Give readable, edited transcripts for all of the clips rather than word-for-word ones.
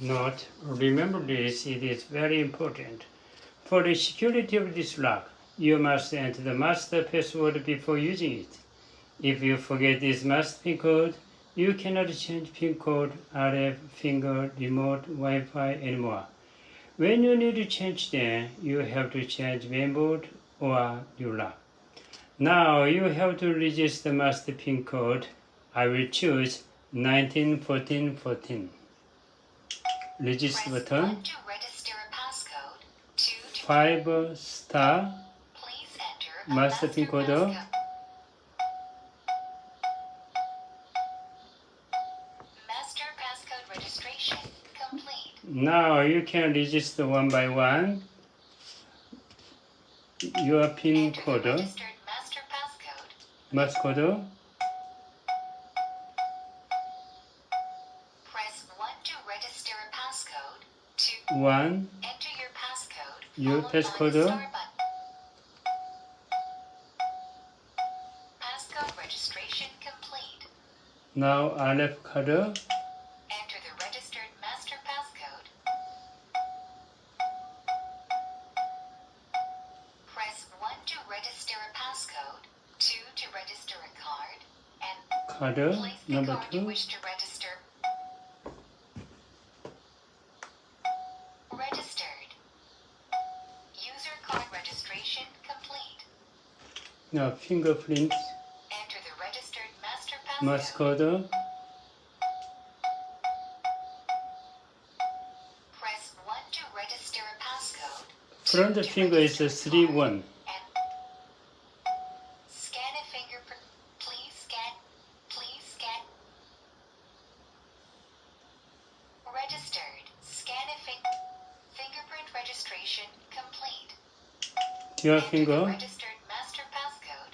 Note, remember this, it is very important. For the security of this lock, you must enter the master password before using it. If you forget this master PIN code, you cannot change PIN code, RF, finger, remote, Wi-Fi anymore. When you need to change them, you have to change mainboard or new lock. Now you have to register the master PIN code. I will choose 191414. Register button. 5 star master PIN code. Now you can register one by one your PIN code, master code. Press 1 to register a passcode. 1. Enter your passcode. Your followed by the passcode. star button. Passcode registration complete. Now RF code. Enter the registered master passcode. Press 1 to register a passcode, 2 to register a card, and Card place the number card you 2. wish to register. Registered. User card registration complete. Now fingerprint, Enter the registered master master passcode. code. Press 1 to register a passcode. Front 2 to finger is register a 3 card, 1. and scan a fingerprint. Please scan. Please scan. Registered. Scan a fingerprint registration complete. Dual Enter the finger. registered master passcode.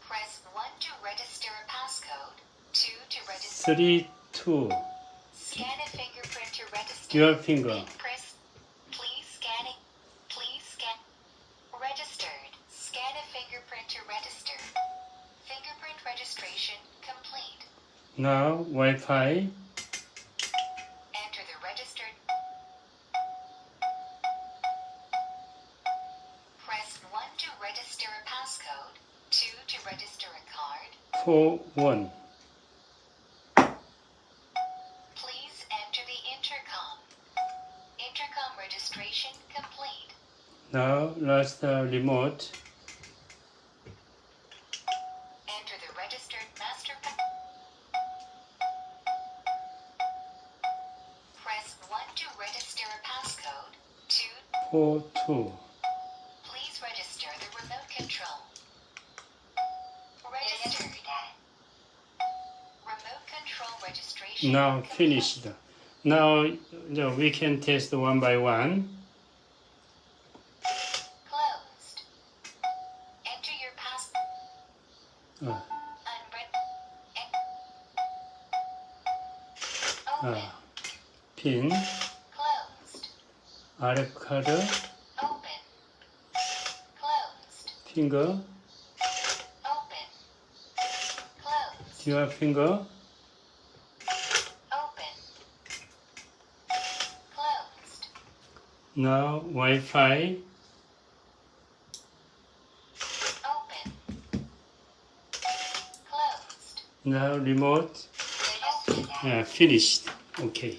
Press 1 to register a passcode. 2 to register. 3 2. Scan a fingerprint to register. Dual finger. Press. Please scanning. Please scan. Registered. Scan a fingerprint to register. Fingerprint registration complete. Now Wi-Fi. Enter the registered. Press 1 to register a passcode. 2 to register a card. 4 1. Please enter the intercom. Intercom registration complete. Now last remote. Enter the registered master Press 1 to register a passcode. 2. 4 2. Please register the remote control. Registered. Remote control registration Now complete. finished. Now we can test one by one. Closed. Enter your pass. Uh, Open. pin, Closed. RF card, Open. Closed. finger, Open. Closed. dual finger. Open. Closed. Now Wi-Fi. Open. Closed. Now remote. Open. Finished. Okay.